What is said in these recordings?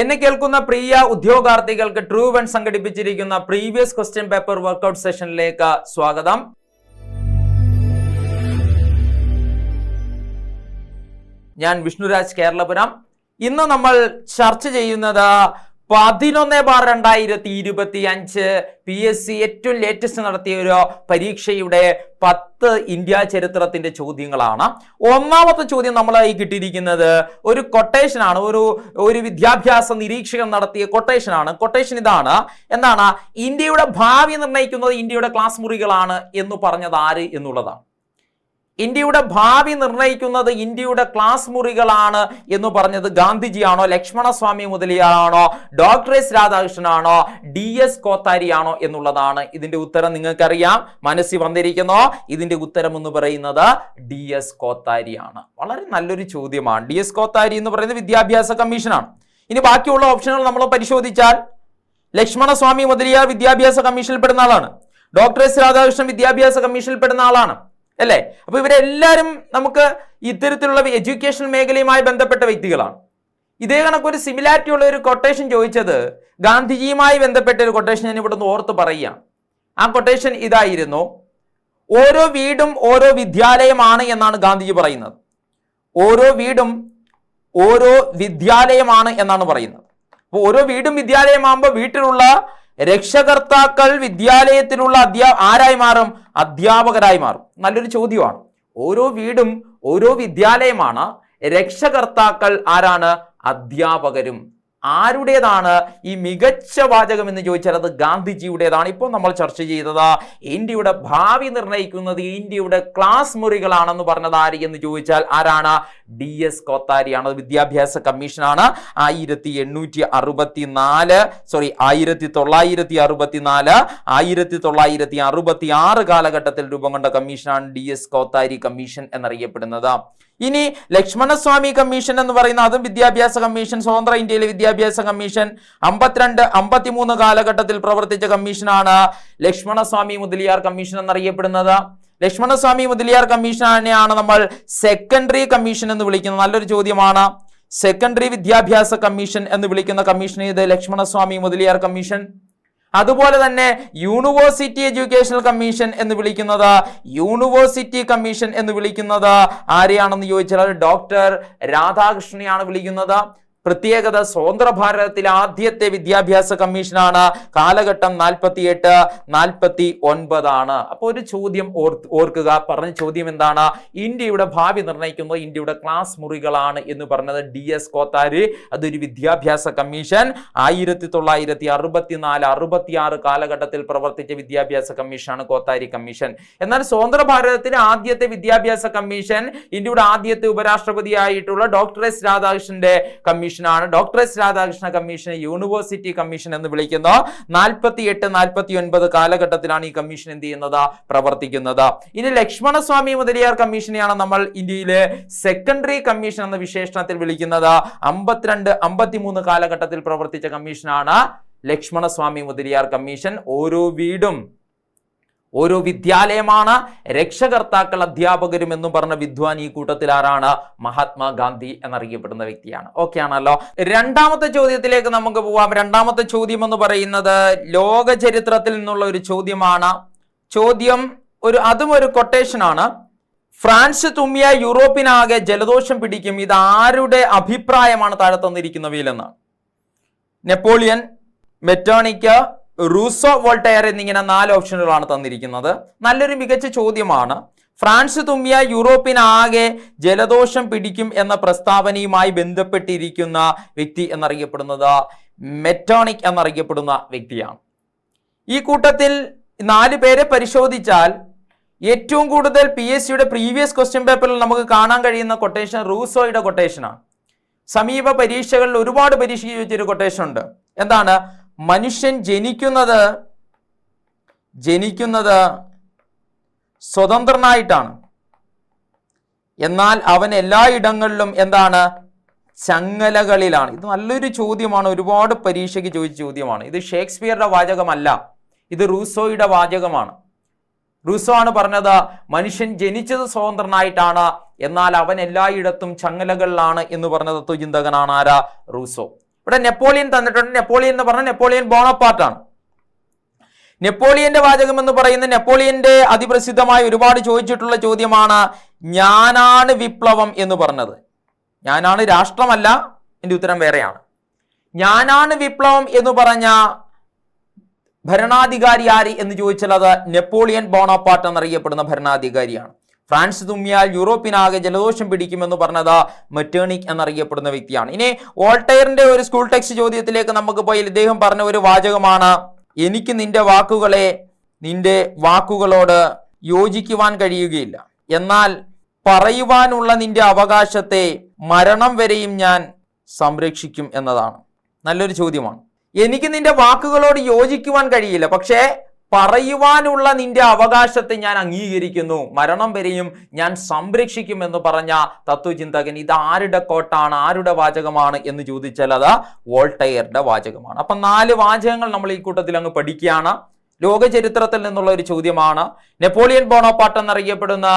എന്നെ കേൾക്കുന്ന പ്രിയ ഉദ്യോഗാർത്ഥികൾക്ക് ട്രൂവൺ സംഘടിപ്പിച്ചിരിക്കുന്ന പ്രീവിയസ് ക്വസ്റ്റ്യൻ പേപ്പർ വർക്കൗട്ട് സെഷനിലേക്ക് സ്വാഗതം. ഞാൻ വിഷ്ണുരാജ് കേരളപുരം. ഇന്ന് നമ്മൾ ചർച്ച ചെയ്യുന്നത് 11/2025 PSC ഏറ്റവും ലേറ്റസ്റ്റ് നടത്തിയ ഒരു പരീക്ഷയുടെ 10 ഇന്ത്യ ചരിത്രത്തിന്റെ ചോദ്യങ്ങളാണ്. ഒന്നാമത്തെ ചോദ്യം നമ്മളായി കിട്ടിയിരിക്കുന്നത് ഒരു കൊട്ടേഷനാണ്, ഒരു വിദ്യാഭ്യാസ നിരീക്ഷകൻ നടത്തിയ കൊട്ടേഷനാണ്. കൊട്ടേഷൻ ഇതാണ്: എന്താണ്? ഇന്ത്യയുടെ ഭാവി നിർണ്ണയിക്കുന്നത് ഇന്ത്യയുടെ ക്ലാസ് മുറികളാണ് എന്ന് പറഞ്ഞത് ആര് എന്നുള്ളതാണ്. ഇന്ത്യയുടെ ഭാവി നിർണ്ണയിക്കുന്നത് ഇന്ത്യയുടെ ക്ലാസ് മുറികളാണ് എന്ന് പറഞ്ഞത് ഗാന്ധിജിയാണോ, ലക്ഷ്മണസ്വാമി മുതലിയാറാണോ, ഡോക്ടർ എസ് രാധാകൃഷ്ണനാണോ, DS കോത്താരിയാണോ എന്നുള്ളതാണ്. ഇതിന്റെ ഉത്തരം നിങ്ങൾക്കറിയാം, മനസ്സിൽ വന്നിരിക്കുന്നോ? ഇതിന്റെ ഉത്തരം എന്ന് പറയുന്നത് DS കോത്താരിയാണ്. വളരെ നല്ലൊരു ചോദ്യമാണ്. DS കോത്താരി എന്ന് പറയുന്നത് വിദ്യാഭ്യാസ കമ്മീഷനാണ്. ഇനി ബാക്കിയുള്ള ഓപ്ഷനുകൾ നമ്മൾ പരിശോധിച്ചാൽ ലക്ഷ്മണസ്വാമി മുതലിയാർ വിദ്യാഭ്യാസ കമ്മീഷനിൽ പെടുന്ന ആളാണ്, ഡോക്ടർ എസ് രാധാകൃഷ്ണൻ വിദ്യാഭ്യാസ കമ്മീഷനിൽ പെടുന്ന ആളാണ്, അല്ലേ? അപ്പൊ ഇവരെല്ലാവരും നമുക്ക് ഇത്തരത്തിലുള്ള എഡ്യൂക്കേഷൻ മേഖലയുമായി ബന്ധപ്പെട്ട വ്യക്തികളാണ്. ഇതേ കണക്കൊരു സിമിലാരിറ്റി ഉള്ള ഒരു കൊട്ടേഷൻ ചോദിച്ചത് ഗാന്ധിജിയുമായി ബന്ധപ്പെട്ട ഒരു കൊട്ടേഷൻ ഞാൻ ഇവിടെ നിന്ന് ഓർത്ത് പറയുകയാണ്. ആ കൊട്ടേഷൻ ഇതായിരുന്നു: ഓരോ വീടും ഓരോ വിദ്യാലയമാണ് എന്നാണ് ഗാന്ധിജി പറയുന്നത്. ഓരോ വീടും ഓരോ വിദ്യാലയമാണ് എന്നാണ് പറയുന്നത്. അപ്പോൾ ഓരോ വീടും വിദ്യാലയമാകുമ്പോൾ വീട്ടിലുള്ള രക്ഷകർത്താക്കൾ വിദ്യാലയത്തിലുള്ള ആരായി മാറും? അധ്യാപകരായി മാറും. നല്ലൊരു ചോദ്യമാണ്. ഓരോ വീടും ഓരോ വിദ്യാലയമാണ്, രക്ഷകർത്താക്കൾ ആരാണ്? അധ്യാപകരും. ആരുടേതാണ് ഈ മികച്ച വാചകം എന്ന് ചോദിച്ചാൽ അത് ഗാന്ധിജിയുടേതാണ്. ഇപ്പോൾ നമ്മൾ ചർച്ച ചെയ്തത് ഇന്ത്യയുടെ ഭാവി നിർണ്ണയിക്കുന്നത് ഇന്ത്യയുടെ ക്ലാസ് മുറികളാണെന്ന് പറഞ്ഞത് ആര് എന്ന് ചോദിച്ചാൽ ആരാണ്? DS കോത്താരിയാണ്. വിദ്യാഭ്യാസ കമ്മീഷനാണ്. 1964 കാലഘട്ടത്തിൽ രൂപം കൊണ്ട കമ്മീഷനാണ് DS കോത്താരി കമ്മീഷൻ എന്നറിയപ്പെടുന്നത്. ഇനി ലക്ഷ്മണസ്വാമി കമ്മീഷൻ എന്ന് പറയുന്ന അതും വിദ്യാഭ്യാസ കമ്മീഷൻ, സ്വതന്ത്ര ഇന്ത്യയിലെ വിദ്യാഭ്യാസ കമ്മീഷൻ 52-53 കാലഘട്ടത്തിൽ പ്രവർത്തിച്ച കമ്മീഷനാണ് ലക്ഷ്മണസ്വാമി മുതലിയാർ കമ്മീഷൻ എന്നറിയപ്പെടുന്നത്. ലക്ഷ്മണസ്വാമി മുതലിയാർ കമ്മീഷനെയാണ് നമ്മൾ സെക്കൻഡറി കമ്മീഷൻ എന്ന് വിളിക്കുന്നത്. നല്ലൊരു ചോദ്യമാണ്. സെക്കൻഡറി വിദ്യാഭ്യാസ കമ്മീഷൻ എന്ന് വിളിക്കുന്ന കമ്മീഷൻ ഇത് ലക്ഷ്മണസ്വാമി മുതലിയാർ കമ്മീഷൻ. അതുപോലെ തന്നെ യൂണിവേഴ്സിറ്റി എഡ്യൂക്കേഷണൽ കമ്മീഷൻ എന്ന് വിളിക്കുന്നത്, യൂണിവേഴ്സിറ്റി കമ്മീഷൻ എന്ന് വിളിക്കുന്നത് ആരെയാണെന്ന് ചോദിച്ചാൽ ഡോക്ടർ രാധാകൃഷ്ണനെയാണ് വിളിക്കുന്നത്. പ്രത്യേകത സ്വതന്ത്ര ഭാരതത്തിലെ ആദ്യത്തെ വിദ്യാഭ്യാസ കമ്മീഷനാണ്. കാലഘട്ടം 48-49 ആണ്. അപ്പോൾ ഒരു ചോദ്യം ഓർക്കുക. പറഞ്ഞ ചോദ്യം എന്താണ്? ഇന്ത്യയുടെ ഭാവി നിർണ്ണയിക്കുന്നത് ഇന്ത്യയുടെ ക്ലാസ് മുറികളാണ് എന്ന് പറഞ്ഞത് DS കോത്താരി. അതൊരു വിദ്യാഭ്യാസ കമ്മീഷൻ. 1964-66 കാലഘട്ടത്തിൽ പ്രവർത്തിച്ച വിദ്യാഭ്യാസ കമ്മീഷനാണ് കോത്താരി കമ്മീഷൻ. എന്നാൽ സ്വതന്ത്ര ഭാരതത്തിലെ ആദ്യത്തെ വിദ്യാഭ്യാസ കമ്മീഷൻ ഇന്ത്യയുടെ ആദ്യത്തെ ഉപരാഷ്ട്രപതിയായിട്ടുള്ള ഡോക്ടർ എസ് രാധാകൃഷ്ണന്റെ കമ്മീഷൻ ആണ്. ഡോക്ടർ എസ് രാധാകൃഷ്ണ കമ്മീഷനെ യൂണിവേഴ്സിറ്റി കമ്മീഷൻ എന്ന് വിളിക്കുന്നു. 48-49 കാലഘട്ടത്തിലാണ് ഈ കമ്മീഷൻ എന്ത് ചെയ്യുന്നത്? പ്രവർത്തിക്കുന്നത്. ഇനി ലക്ഷ്മണസ്വാമി മുതലിയാർ കമ്മീഷനെയാണ് നമ്മൾ ഇന്ത്യയിലെ സെക്കൻഡറി കമ്മീഷൻ എന്ന വിശേഷണത്തിൽ വിളിക്കുന്നത്. 52-53 കാലഘട്ടത്തിൽ പ്രവർത്തിച്ച കമ്മീഷനാണ് ലക്ഷ്മണസ്വാമി മുതലിയാർ കമ്മീഷൻ. ഓരോ വീടും ഓരോ വിദ്യാലയമാണ്, രക്ഷകർത്താക്കൾ അധ്യാപകരും എന്നും പറഞ്ഞ വിദ്വാൻ ഈ കൂട്ടത്തിൽ ആരാണ്? മഹാത്മാഗാന്ധി എന്നറിയപ്പെടുന്ന വ്യക്തിയാണ്. ഓക്കെ ആണല്ലോ. രണ്ടാമത്തെ ചോദ്യത്തിലേക്ക് നമുക്ക് പോവാം. രണ്ടാമത്തെ ചോദ്യം എന്ന് പറയുന്നത് ലോക ചരിത്രത്തിൽ നിന്നുള്ള ഒരു ചോദ്യമാണ്. ചോദ്യം അതും ഒരു കൊട്ടേഷനാണ്. ഫ്രാൻസ് തുമ്മിയ യൂറോപ്പിനാകെ ജലദോഷം പിടിക്കും. ഇത് ആരുടെ അഭിപ്രായമാണ് താഴെ തന്നിരിക്കുന്നവയിലെന്ന്? നെപ്പോളിയൻ, മെറ്റേണിക്ക്, റൂസോ, വോൾട്ടയർ എന്നിങ്ങനെ 4 ഓപ്ഷനുകളാണ് തന്നിരിക്കുന്നത്. നല്ലൊരു മികച്ച ചോദ്യമാണ്. ഫ്രാൻസ് തുമ്മിയ യൂറോപ്പിനാകെ ജലദോഷം പിടിക്കും എന്ന പ്രസ്താവനയുമായി ബന്ധപ്പെട്ടിരിക്കുന്ന വ്യക്തി എന്നറിയപ്പെടുന്നത് മെറ്റേണിക് എന്നറിയപ്പെടുന്ന വ്യക്തിയാണ്. ഈ കൂട്ടത്തിൽ 4 പേരെ പരിശോധിച്ചാൽ ഏറ്റവും കൂടുതൽ PSCയുടെ പ്രീവിയസ് ക്വസ്റ്റ്യൻ പേപ്പറിൽ നമുക്ക് കാണാൻ കഴിയുന്ന കൊട്ടേഷൻ റൂസോയുടെ കൊട്ടേഷനാണ്. സമീപ പരീക്ഷകളിൽ ഒരുപാട് പരീക്ഷ ചോദിച്ചൊരു കൊട്ടേഷൻ ഉണ്ട്. എന്താണ്? മനുഷ്യൻ ജനിക്കുന്നത് സ്വതന്ത്രനായിട്ടാണ്, എന്നാൽ അവൻ എല്ലായിടങ്ങളിലും എന്താണ്? ചങ്ങലകളിലാണ്. ഇത് നല്ലൊരു ചോദ്യമാണ്. ഒരുപാട് പരീക്ഷയ്ക്ക് ചോദിച്ച ചോദ്യമാണ്. ഇത് ഷേക്സ്പിയറുടെ വാചകമല്ല, ഇത് റൂസോയുടെ വാചകമാണ്. റൂസോ ആണ് പറഞ്ഞത് മനുഷ്യൻ ജനിച്ചത് സ്വതന്ത്രനായിട്ടാണ്, എന്നാൽ അവൻ എല്ലായിടത്തും ചങ്ങലകളിലാണ് എന്ന് പറഞ്ഞ തത്വചിന്തകനാണ് ആരാ? റൂസോ. ഇവിടെ നെപ്പോളിയൻ തന്നിട്ടുണ്ട്. നെപ്പോളിയൻ എന്ന് പറഞ്ഞാൽ നെപ്പോളിയൻ ബോണപ്പാർട്ടാണ്. നെപ്പോളിയന്റെ വാചകം എന്ന് പറയുന്നത് നെപ്പോളിയന്റെ അതിപ്രസിദ്ധമായി ഒരുപാട് ചോദിച്ചിട്ടുള്ള ചോദ്യമാണ്, ഞാനാണ് വിപ്ലവം എന്ന് പറഞ്ഞത്. ഞാനാണ് രാഷ്ട്രമല്ല, എൻ്റെ ഉത്തരം വേറെയാണ്. ഞാനാണ് വിപ്ലവം എന്ന് പറഞ്ഞ ഭരണാധികാരി ആര് എന്ന് ചോദിച്ചാൽ അത് നെപ്പോളിയൻ ബോണപ്പാർട്ട് എന്നറിയപ്പെടുന്ന ഭരണാധികാരിയാണ്. ഫ്രാൻസ് തുമ്മിയാൽ യൂറോപ്പിനാകെ ജലദോഷം പിടിക്കുമെന്ന് പറഞ്ഞത് മെറ്റേണിക് എന്നറിയപ്പെടുന്ന വ്യക്തിയാണ്. ഇനി വോൾട്ടയറിന്റെ ഒരു സ്കൂൾ ടെക്സ്റ്റ് ചോദ്യത്തിലേക്ക് നമുക്ക് പോയി ഇദ്ദേഹം പറഞ്ഞ ഒരു വാചകമാണ്, എനിക്ക് നിന്റെ വാക്കുകളോട് യോജിക്കുവാൻ കഴിയുകയില്ല, എന്നാൽ പറയുവാനുള്ള നിന്റെ അവകാശത്തെ മരണം വരെയും ഞാൻ സംരക്ഷിക്കും എന്നതാണ്. നല്ലൊരു ചോദ്യമാണ്. എനിക്ക് നിന്റെ വാക്കുകളോട് യോജിക്കുവാൻ കഴിയില്ല, പക്ഷേ പറയുവാനുള്ള നിന്റെ അവകാശത്തെ ഞാൻ അംഗീകരിക്കുന്നു, മരണം വരെയും ഞാൻ സംരക്ഷിക്കും എന്ന് പറഞ്ഞ തത്വചിന്തകൻ. ഇത് ആരുടെ കോട്ടാണ്, ആരുടെ വാചകമാണ് എന്ന് ചോദിച്ചാൽ അത് വോൾട്ടയറുടെ വാചകമാണ്. അപ്പൊ 4 വാചകങ്ങൾ നമ്മൾ ഈ കൂട്ടത്തിൽ അങ്ങ് പഠിക്കുകയാണ്. ലോക ചരിത്രത്തിൽ നിന്നുള്ള ഒരു ചോദ്യമാണ്. നെപ്പോളിയൻ ബോണപ്പാർട്ട് എന്നറിയപ്പെടുന്ന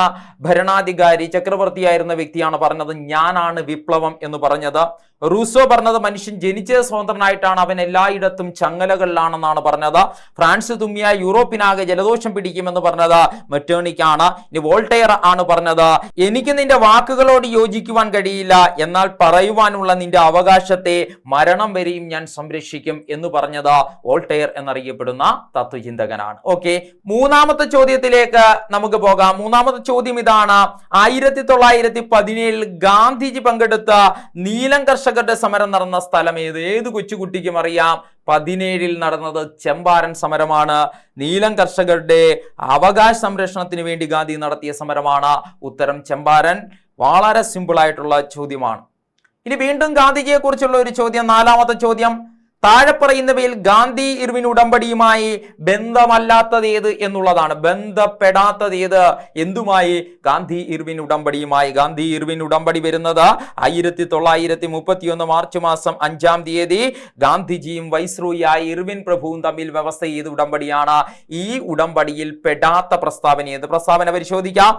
ഭരണാധികാരി, ചക്രവർത്തിയായിരുന്ന വ്യക്തിയാണ് പറഞ്ഞത് ഞാനാണ് വിപ്ലവം എന്ന് പറഞ്ഞത്. റൂസോ പറഞ്ഞത് മനുഷ്യൻ ജനിച്ചത് സ്വതന്ത്രനായിട്ടാണ്, അവൻ എല്ലായിടത്തും ചങ്ങലകളിലാണെന്നാണ് പറഞ്ഞത്. ഫ്രാൻസ് തുമ്മിയ യൂറോപ്പിനാകെ ജലദോഷം പിടിക്കുമെന്ന് പറഞ്ഞത് മെറ്റേണിക് ആണ്. ഇനി വോൾട്ടയർ ആണ് പറഞ്ഞത്, എനിക്ക് നിന്റെ വാക്കുകളോട് യോജിക്കുവാൻ കഴിയില്ല, എന്നാൽ പറയുവാനുള്ള നിന്റെ അവകാശത്തെ മരണം വരെയും ഞാൻ സംരക്ഷിക്കും എന്ന് പറഞ്ഞത് വോൾട്ടയർ എന്നറിയപ്പെടുന്ന തത്വചിന്തകനാണ്. ഓക്കെ, മൂന്നാമത്തെ ചോദ്യത്തിലേക്ക് നമുക്ക് പോകാം. മൂന്നാമത്തെ ചോദ്യം ഇതാണ്, 1917 ഗാന്ധിജി പങ്കെടുത്ത നീലം കർഷകരുടെ സമരം നടന്ന സ്ഥലം ഏത് കൊച്ചുകുട്ടിക്കും അറിയാം. 17 നടന്നത് ചമ്പാരൻ സമരമാണ്. നീലം കർഷകരുടെ അവകാശ സംരക്ഷണത്തിന് വേണ്ടി ഗാന്ധി നടത്തിയ സമരമാണ്. ഉത്തരം ചമ്പാരൻ. വളരെ സിമ്പിൾ ആയിട്ടുള്ള ചോദ്യമാണ്. ഇനി വീണ്ടും ഗാന്ധിജിയെ കുറിച്ചുള്ള ഒരു ചോദ്യം, 4ാമത്തെ ചോദ്യം, താഴെ പറയുന്നവയിൽ ഗാന്ധി ഇർവിൻ ഉടമ്പടിയുമായി ബന്ധമല്ലാത്തത് ഏത് എന്നുള്ളതാണ്. ബന്ധപ്പെടാത്തത് ഏത്? എന്തുമായി? ഗാന്ധി ഇർവിൻ ഉടമ്പടിയുമായി. ഗാന്ധി ഇർവിൻ ഉടമ്പടി വരുന്നത് 1931 മാർച്ച് മാസം 5-ാം തീയതി ഗാന്ധിജിയും വൈസ്രോയിയായ ഇർവിൻ പ്രഭുവും തമ്മിൽ വ്യവസ്ഥ ചെയ്ത ഉടമ്പടിയാണ്. ഈ ഉടമ്പടിയിൽ പെടാത്ത പ്രസ്താവന ഏത്? പ്രസ്താവന പരിശോധിക്കാം.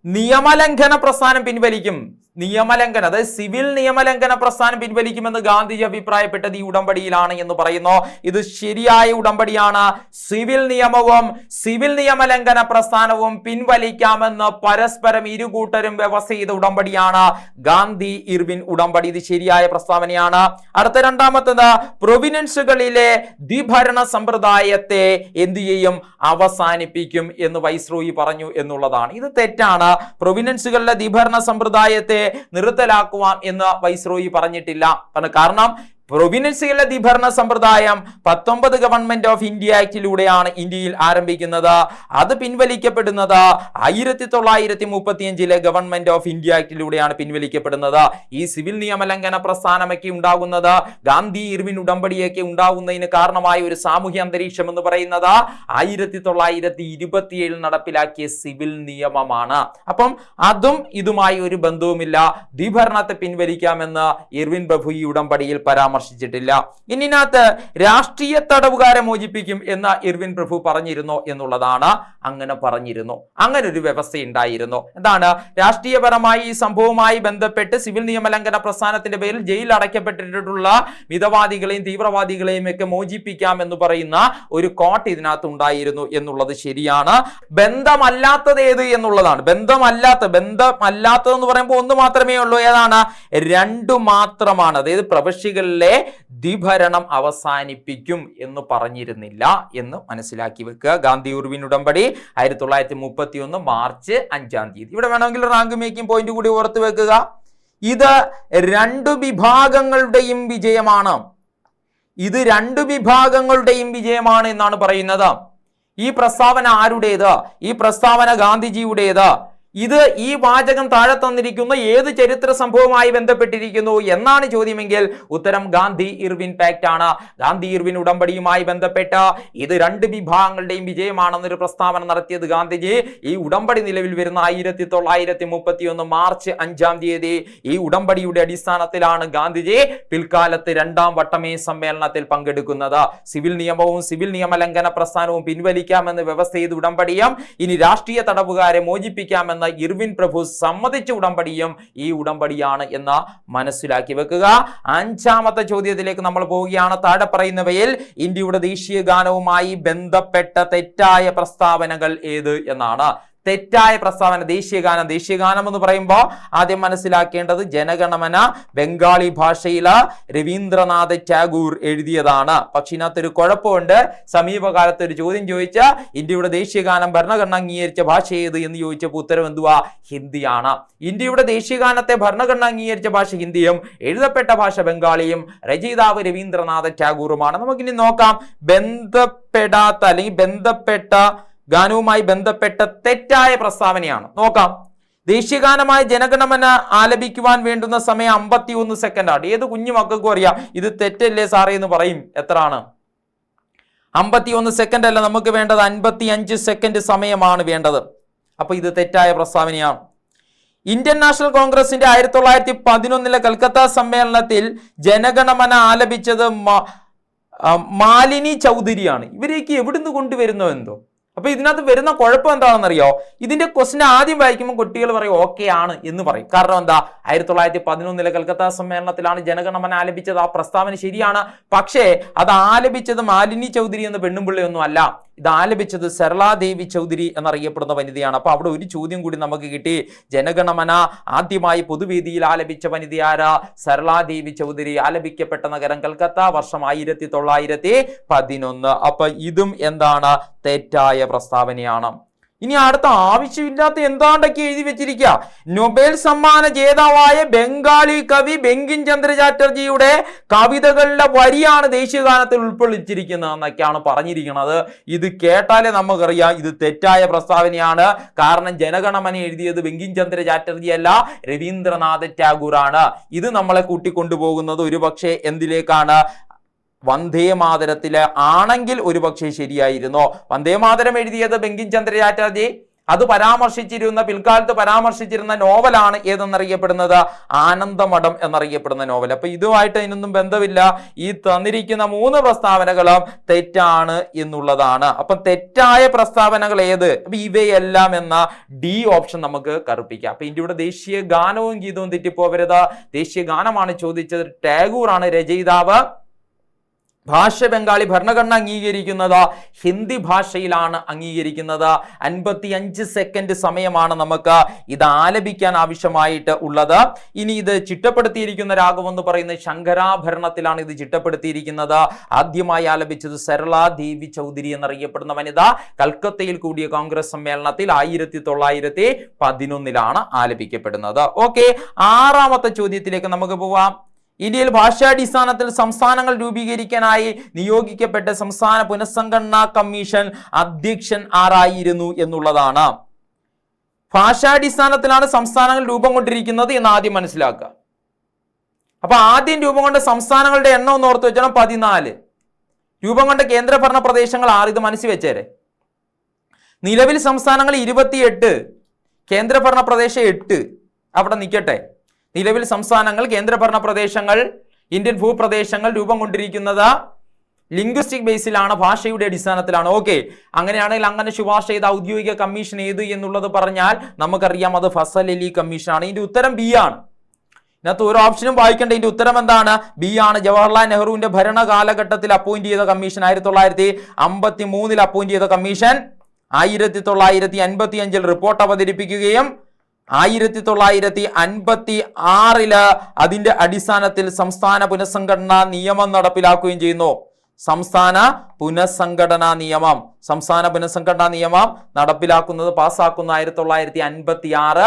നിയമലംഘന പ്രസ്ഥാനം പിൻവലിക്കും. നിയമലംഘന, അതായത് സിവിൽ നിയമലംഘന പ്രസ്ഥാനം പിൻവലിക്കുമെന്ന് ഗാന്ധിജി അഭിപ്രായപ്പെട്ടത് ഈ ഉടമ്പടിയിലാണ് എന്ന് പറയുന്നു. ഇത് ശരിയായ ഉടമ്പടിയാണ്. സിവിൽ നിയമവും സിവിൽ നിയമലംഘന പ്രസ്ഥാനവും പിൻവലിക്കാമെന്ന് പരസ്പരം ഇരുകൂട്ടരും വ്യവസ്ഥ ചെയ്ത ഉടമ്പടിയാണ് ഗാന്ധി ഇർവിൻ ഉടമ്പടി. ഇത് ശരിയായ പ്രസ്താവനയാണ്. അടുത്ത 2ാമത്തേത്, പ്രൊവിനൻസുകളിലെ ദ്വിഭരണ സമ്പ്രദായത്തെ എന്തു ചെയ്യും? അവസാനിപ്പിക്കും എന്ന് വൈസ്രോയി പറഞ്ഞു എന്നുള്ളതാണ്. ഇത് തെറ്റാണ്. പ്രൊവിനൻസുകളിലെ ദ്വിഭരണ സമ്പ്രദായത്തെ നിർത്തലാക്കുവാൻ എന്ന് വൈസ്രോയി പറഞ്ഞിട്ടില്ല. കാരണം പ്രൊവിനൻസുകളുടെ ദ്വിഭരണ സമ്പ്രദായം 19 ഗവൺമെന്റ് ഓഫ് ഇന്ത്യ ആക്ടിലൂടെയാണ് ഇന്ത്യയിൽ ആരംഭിക്കുന്നത്. അത് പിൻവലിക്കപ്പെടുന്നത് 1935 ഗവൺമെന്റ് ഓഫ് ഇന്ത്യ ആക്ടിലൂടെയാണ് പിൻവലിക്കപ്പെടുന്നത്. ഈ സിവിൽ നിയമലംഘന പ്രസ്ഥാനമൊക്കെ ഉണ്ടാകുന്നത്, ഗാന്ധി ഇർവിൻ ഉടമ്പടിയൊക്കെ ഉണ്ടാകുന്നതിന് കാരണമായ ഒരു സാമൂഹ്യ അന്തരീക്ഷം എന്ന് പറയുന്നത് 1927 നടപ്പിലാക്കിയ സിവിൽ നിയമമാണ്. അപ്പം അതും ഇതുമായി ഒരു ബന്ധവുമില്ല. ദ്വിഭരണത്തെ പിൻവലിക്കാമെന്ന് ഇർവിൻ പ്രഭു ഈ ഉടമ്പടിയിൽ പരാമർശിച്ചിട്ടില്ല. ഇതിനകത്ത് രാഷ്ട്രീയ തടവുകാരെ മോചിപ്പിക്കും എന്ന് ഇർവിൻ പ്രഭു പറഞ്ഞിരുന്നു എന്നുള്ളതാണ്. അങ്ങനെ പറഞ്ഞിരുന്നു, അങ്ങനെ ഒരു വ്യവസ്ഥ ഉണ്ടായിരുന്നു. എന്താണ്? രാഷ്ട്രീയപരമായി ഈ സംഭവവുമായി ബന്ധപ്പെട്ട് സിവിൽ നിയമലംഘന പ്രസ്ഥാനത്തിന്റെ പേരിൽ ജയിലിൽ അടയ്ക്കപ്പെട്ടിട്ടുള്ള മിതവാദികളെയും തീവ്രവാദികളെയും ഒക്കെ മോചിപ്പിക്കാം എന്ന് പറയുന്ന ഒരു കോട്ട് ഇതിനകത്ത് ഉണ്ടായിരുന്നു എന്നുള്ളത് ശരിയാണ്. ബന്ധമല്ലാത്തത് ഏത് എന്നുള്ളതാണ്. ബന്ധമല്ലാത്തതെന്ന് പറയുമ്പോൾ ഒന്ന് മാത്രമേ ഉള്ളൂ. ഏതാണ്? 2 മാത്രമാണ്. അതായത് പ്രവിശ്യകളിലെ ദ്വിഭരണം അവസാനിപ്പിക്കും എന്ന് പറഞ്ഞിരുന്നില്ല എന്ന് മനസ്സിലാക്കി വെക്കുക. ഗാന്ധി ഇർവിൻ ഉടമ്പടി 1931 മാർച്ച് 5-ാം തീയതി. ഇവിടെ വേണമെങ്കിൽ റാങ്ക് മേക്കിംഗ് പോയിന്റ് കൂടി ഓർത്ത് വെക്കുക. ഇത് 2 വിഭാഗങ്ങളുടെയും വിജയമാണ്. ഇത് 2 വിഭാഗങ്ങളുടെയും വിജയമാണ് എന്നാണ് പറയുന്നത്. ഈ പ്രസ്താവന ആരുടേത്? ഈ പ്രസ്താവന ഗാന്ധിജിയുടേത്. ഇത് ഈ വാചകം താഴെ തന്നിരിക്കുന്ന ഏത് ചരിത്ര സംഭവവുമായി ബന്ധപ്പെട്ടിരിക്കുന്നു എന്നാണ് ചോദ്യമെങ്കിൽ ഉത്തരം ഗാന്ധി ഇർവിൻ പാക്ട് ആണ്. ഗാന്ധി ഇർവിൻ ഉടമ്പടിയുമായി ബന്ധപ്പെട്ട ഇത് 2 വിഭാഗങ്ങളുടെയും വിജയമാണെന്നൊരു പ്രസ്താവന നടത്തിയത് ഗാന്ധിജി. ഈ ഉടമ്പടി നിലവിൽ വരുന്ന 1931 മാർച്ച് 5-ാം തീയതി. ഈ ഉടമ്പടിയുടെ അടിസ്ഥാനത്തിലാണ് ഗാന്ധിജി പിൽക്കാലത്ത് 2-ാം വട്ടമേ സമ്മേളനത്തിൽ പങ്കെടുക്കുന്നത്. സിവിൽ നിയമവും സിവിൽ നിയമലംഘന പ്രസ്ഥാനവും പിൻവലിക്കാമെന്ന് വ്യവസ്ഥ ചെയ്ത് ഉടമ്പടിയും ഇനി രാഷ്ട്രീയ തടവുകാരെ മോചിപ്പിക്കാമെന്ന് എന്ന് ഇർവിൻ പ്രഭു സമ്മതിച്ച ഉടമ്പടിയും ഈ ഉടമ്പടിയാണ് എന്ന് മനസ്സിലാക്കി വെക്കുക. 5ാമത്തെ ചോദ്യത്തിലേക്ക് നമ്മൾ പോവുകയാണ്. താഴെ പറയുന്നവയിൽ ഇന്ത്യയുടെ ദേശീയ ഗാനവുമായി ബന്ധപ്പെട്ട തെറ്റായ പ്രസ്താവനകൾ ഏത് എന്നാണ്. തെറ്റായ പ്രസ്താവന. ദേശീയഗാനം എന്ന് പറയുമ്പോൾ ആദ്യം മനസ്സിലാക്കേണ്ടത് ജനഗണമന ബംഗാളി ഭാഷയിൽ രവീന്ദ്രനാഥ് ടാഗോർ എഴുതിയതാണ്. പക്ഷെ ഇതിനകത്തൊരു കുഴപ്പമുണ്ട്. സമീപകാലത്ത് ഒരു ചോദ്യം ചോദിച്ച ഇന്ത്യയുടെ ദേശീയഗാനം ഭരണഘടന അംഗീകരിച്ച ഭാഷ ഏത് എന്ന് ചോദിച്ചപ്പോൾ ഉത്തരം എന്തുവാ? ഹിന്ദിയാണ്. ഇന്ത്യയുടെ ദേശീയഗാനത്തെ ഭരണഘടന അംഗീകരിച്ച ഭാഷ ഹിന്ദിയും എഴുതപ്പെട്ട ഭാഷ ബംഗാളിയും രചയിതാവ് രവീന്ദ്രനാഥ് ടാഗോറുമാണ്. നമുക്കിനി നോക്കാം. ബന്ധപ്പെടാത്ത അല്ലെങ്കിൽ ബന്ധപ്പെട്ട ഗാനവുമായി ബന്ധപ്പെട്ട തെറ്റായ പ്രസ്താവനയാണ്. നോക്കാം. ദേശീയഗാനമായ ജനഗണമന ആലപിക്കുവാൻ വേണ്ടുന്ന സമയം 51 സെക്കൻഡാണ്. ഏത് കുഞ്ഞു മക്കൾക്കും അറിയാം ഇത് തെറ്റല്ലേ സാറേ എന്ന് പറയും. എത്രയാണ്? 51 സെക്കൻഡ് അല്ല, നമുക്ക് വേണ്ടത് 55 സെക്കൻഡ് സമയമാണ് വേണ്ടത്. അപ്പൊ ഇത് തെറ്റായ പ്രസ്താവനയാണ്. ഇന്ത്യൻ നാഷണൽ കോൺഗ്രസിന്റെ 1911 കൽക്കത്ത സമ്മേളനത്തിൽ ജനഗണമന ആലപിച്ചത് മാലിനി ചൗധരിയാണ്. ഇവരേക്ക് എവിടുന്ന് കൊണ്ടുവരുന്നോ എന്തോ. അപ്പൊ ഇതിനകത്ത് വരുന്ന കുഴപ്പം എന്താണെന്നറിയോ? ഇതിന്റെ ക്വസ്റ്റ്യൻ ആദ്യം വായിക്കുമ്പോൾ കുട്ടികൾ പറയും ഓക്കെ ആണ് എന്ന് പറയും. കാരണം എന്താ? 1911 കൽക്കത്ത സമ്മേളനത്തിലാണ് ജനഗണമന ആലപിച്ചത്. ആ പ്രസ്താവന ശരിയാണ്. പക്ഷേ അത് ആലപിച്ചത് മാലിനി ചൗധരി എന്ന പെണ്ണുപിള്ളയൊന്നും അല്ല. ഇത് ആലപിച്ചത് സരളാദേവി ചൗധരി എന്നറിയപ്പെടുന്ന വനിതയാണ്. അപ്പൊ അവിടെ ഒരു ചോദ്യം കൂടി നമുക്ക് കിട്ടി. ജനഗണമന ആദ്യമായി പൊതുവേദിയിൽ ആലപിച്ച വനിതയാരാ? സരളാദേവി ചൗധരി. ആലപിക്കപ്പെട്ട നഗരം കൽക്കത്ത, വർഷം 1911. അപ്പൊ ഇതും എന്താണ്? തെറ്റായ പ്രസ്താവനയാണ്. ഇനി അടുത്ത ആവശ്യമില്ലാത്ത എന്താണ്ടൊക്കെ എഴുതി വെച്ചിരിക്കുക. നൊബേൽ സമ്മാന ജേതാവായ ബംഗാളി കവി ബങ്കിം ചന്ദ്ര ചാറ്റർജിയുടെ കവിതകളുടെ വരിയാണ് ദേശീയഗാനത്തിൽ ഉൾക്കൊള്ളിച്ചിരിക്കുന്നത് എന്നൊക്കെയാണ് പറഞ്ഞിരിക്കുന്നത്. ഇത് കേട്ടാലേ നമുക്കറിയാം ഇത് തെറ്റായ പ്രസ്താവനയാണ്. കാരണം ജനഗണമന എഴുതിയത് ബങ്കിം ചന്ദ്ര ചാറ്റർജി അല്ല, രവീന്ദ്രനാഥ് ടാഗോർ ആണ്. ഇത് നമ്മളെ കൂട്ടിക്കൊണ്ടുപോകുന്നത് ഒരുപക്ഷെ എന്തിലേക്കാണ്? വന്ദേമാതരത്തില് ആണെങ്കിൽ ഒരുപക്ഷെ ശരിയായിരുന്നു. വന്ദേമാതരം എഴുതിയത് ബങ്കിം ചന്ദ്ര ചാറ്റർജി. അത് പിൽക്കാലത്ത് പരാമർശിച്ചിരുന്ന നോവലാണ് ഏതെന്നറിയപ്പെടുന്നത്? ആനന്ദമഠം എന്നറിയപ്പെടുന്ന നോവൽ. അപ്പൊ ഇതുമായിട്ട് അതിനൊന്നും ബന്ധമില്ല. ഈ തന്നിരിക്കുന്ന 3 പ്രസ്താവനകളും തെറ്റാണ് എന്നുള്ളതാണ്. അപ്പൊ തെറ്റായ പ്രസ്താവനകൾ ഏത്? അപ്പൊ ഇവയെല്ലാം എന്ന ഡി ഓപ്ഷൻ നമുക്ക് കറുപ്പിക്കാം. അപ്പൊ ഇന്ത്യയുടെ ദേശീയ ഗാനവും ഗീതവും തെറ്റിപ്പോവരുത്. ദേശീയ ഗാനമാണ് ചോദിച്ചത്. ടാഗോർ ആണ് രചയിതാവ്. ഭാഷ ബംഗാളി, ഭരണഘടന അംഗീകരിക്കുന്നത് ഹിന്ദി ഭാഷയിലാണ് അംഗീകരിക്കുന്നത്. 55 സെക്കൻഡ് സമയമാണ് നമുക്ക് ഇത് ആലപിക്കാൻ ആവശ്യമായിട്ട് ഉള്ളത്. ഇനി ഇത് ചിട്ടപ്പെടുത്തിയിരിക്കുന്ന രാഗം എന്ന് പറയുന്നത് ശങ്കരാഭരണത്തിലാണ് ഇത് ചിട്ടപ്പെടുത്തിയിരിക്കുന്നത്. ആദ്യമായി ആലപിച്ചത് സരളാദേവി ചൗധരി എന്നറിയപ്പെടുന്ന വനിത കൽക്കത്തയിൽ കൂടിയ കോൺഗ്രസ് സമ്മേളനത്തിൽ 1911 ആലപിക്കപ്പെടുന്നത്. ഓക്കെ, 6ാമത്തെ ചോദ്യത്തിലേക്ക് നമുക്ക് പോവാം. ഇന്ത്യയിൽ ഭാഷാടിസ്ഥാനത്തിൽ സംസ്ഥാനങ്ങൾ രൂപീകരിക്കാനായി നിയോഗിക്കപ്പെട്ട സംസ്ഥാന പുനഃസംഘടനാ കമ്മീഷൻ അധ്യക്ഷൻ ആരായിരുന്നു എന്നുള്ളതാണ്. ഭാഷാടിസ്ഥാനത്തിലാണ് സംസ്ഥാനങ്ങൾ രൂപം കൊണ്ടിരിക്കുന്നത് എന്ന് ആദ്യം മനസ്സിലാക്കുക. അപ്പൊ ആദ്യം രൂപം കൊണ്ട സംസ്ഥാനങ്ങളുടെ എണ്ണം ഒന്ന് ഓർത്ത് വെച്ചാൽ 14. രൂപം കൊണ്ട കേന്ദ്രഭരണ പ്രദേശങ്ങൾ 6. ഇത് മനസ്സിൽ വെച്ചേരെ. നിലവിൽ സംസ്ഥാനങ്ങൾ 28, കേന്ദ്രഭരണ പ്രദേശം 8. അവിടെ നിൽക്കട്ടെ. നിലവിൽ സംസ്ഥാനങ്ങൾ, കേന്ദ്രഭരണ പ്രദേശങ്ങൾ, ഇന്ത്യൻ ഭൂപ്രദേശങ്ങൾ രൂപം കൊണ്ടിരിക്കുന്നത് ലിംഗ്വിസ്റ്റിക് ബേസിലാണ്, ഭാഷയുടെ അടിസ്ഥാനത്തിലാണ്. ഓക്കെ, അങ്ങനെയാണെങ്കിൽ അങ്ങനെ ശുപാർശ ചെയ്ത ഔദ്യോഗിക കമ്മീഷൻ ഏത് എന്നുള്ളത് പറഞ്ഞാൽ നമുക്കറിയാം അത് ഫസൽ അലി കമ്മീഷനാണ്. ഇതിന്റെ ഉത്തരം ബി ആണ്. ഇതിനകത്ത് ഒരു ഓപ്ഷനും വായിക്കേണ്ട. ഇതിന്റെ ഉത്തരം എന്താണ്? ബി ആണ്. ജവഹർലാൽ നെഹ്റുവിന്റെ ഭരണകാലഘട്ടത്തിൽ അപ്പോയിന്റ് ചെയ്ത കമ്മീഷൻ, 1953 അപ്പോയിന്റ് ചെയ്ത കമ്മീഷൻ 1955 റിപ്പോർട്ട് അവതരിപ്പിക്കുകയും 1956 അതിന്റെ അടിസ്ഥാനത്തിൽ സംസ്ഥാന പുനഃസംഘടനാ നിയമം നടപ്പിലാക്കുകയും ചെയ്യുന്നു. സംസ്ഥാന പുനഃസംഘടനാ നിയമം നടപ്പിലാക്കുന്നത്, പാസ്സാക്കുന്ന 1956.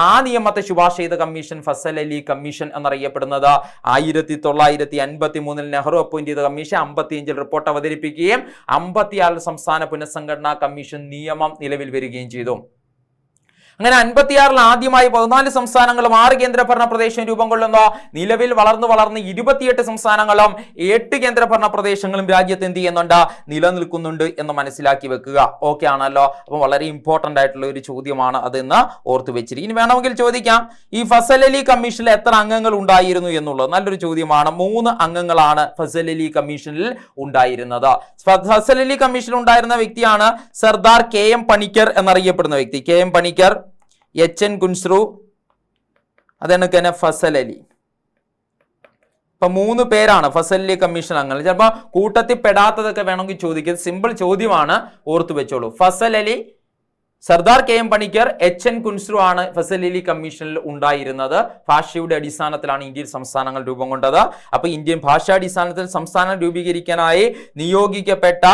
ആ നിയമത്തെ ശുപാർശ ചെയ്ത കമ്മീഷൻ ഫസൽ അലി കമ്മീഷൻ എന്നറിയപ്പെടുന്നത്. 1953 നെഹ്റു അപ്പോയിന്റ് ചെയ്ത കമ്മീഷൻ 55 റിപ്പോർട്ട് അവതരിപ്പിക്കുകയും 56 സംസ്ഥാന പുനഃസംഘടനാ കമ്മീഷൻ നിയമം നിലവിൽ വരികയും ചെയ്തു. അങ്ങനെ 56 ആദ്യമായി 14 സംസ്ഥാനങ്ങളും 6 കേന്ദ്രഭരണ പ്രദേശം രൂപം കൊള്ളുന്നു. നിലവിൽ വളർന്ന് 28 സംസ്ഥാനങ്ങളും 8 കേന്ദ്രഭരണ പ്രദേശങ്ങളും രാജ്യത്ത് എന്ത് ചെയ്യുന്നുണ്ട്? നിലനിൽക്കുന്നുണ്ട് എന്ന് മനസ്സിലാക്കി വെക്കുക. ഓക്കെ ആണല്ലോ. അപ്പൊ വളരെ ഇമ്പോർട്ടന്റ് ആയിട്ടുള്ള ഒരു ചോദ്യമാണ് അതെന്ന് ഓർത്തു വെച്ചിരിക്കും. ഇനി വേണമെങ്കിൽ ചോദിക്കാം, ഈ ഫസൽ അലി കമ്മീഷനിൽ എത്ര അംഗങ്ങൾ ഉണ്ടായിരുന്നു എന്നുള്ളത് നല്ലൊരു ചോദ്യമാണ്. 3 അംഗങ്ങളാണ് ഫസൽ അലി കമ്മീഷനിൽ ഉണ്ടായിരുന്നത്. ഫസൽ അലി കമ്മീഷനിൽ ഉണ്ടായിരുന്ന വ്യക്തിയാണ് സർദാർ KM പണിക്കർ എന്നറിയപ്പെടുന്ന വ്യക്തി. KM പണിക്കർ HN കുൻസ്രു, അതെനിക്ക് തന്നെ ഫസൽ അലി. ഇപ്പൊ 3 പേരാണ് ഫസൽ അലി കമ്മീഷൻ അംഗങ്ങൾ. ചിലപ്പോൾ കൂട്ടത്തിൽ പെടാത്തതൊക്കെ വേണമെങ്കിൽ ചോദിക്കുന്നത് സിമ്പിൾ ചോദ്യമാണ്, ഓർത്തു വെച്ചോളൂ. ഫസൽ അലി, സർദാർ KM പണിക്കർ, HN കുൻസ്രു ആണ് ഫസൽ അലി കമ്മീഷനിൽ ഉണ്ടായിരുന്നത്. ഭാഷയുടെ അടിസ്ഥാനത്തിലാണ് ഇന്ത്യൻ സംസ്ഥാനങ്ങൾ രൂപം കൊണ്ടത്. അപ്പൊ ഇന്ത്യൻ ഭാഷാടിസ്ഥാനത്തിൽ സംസ്ഥാനം രൂപീകരിക്കാനായി നിയോഗിക്കപ്പെട്ട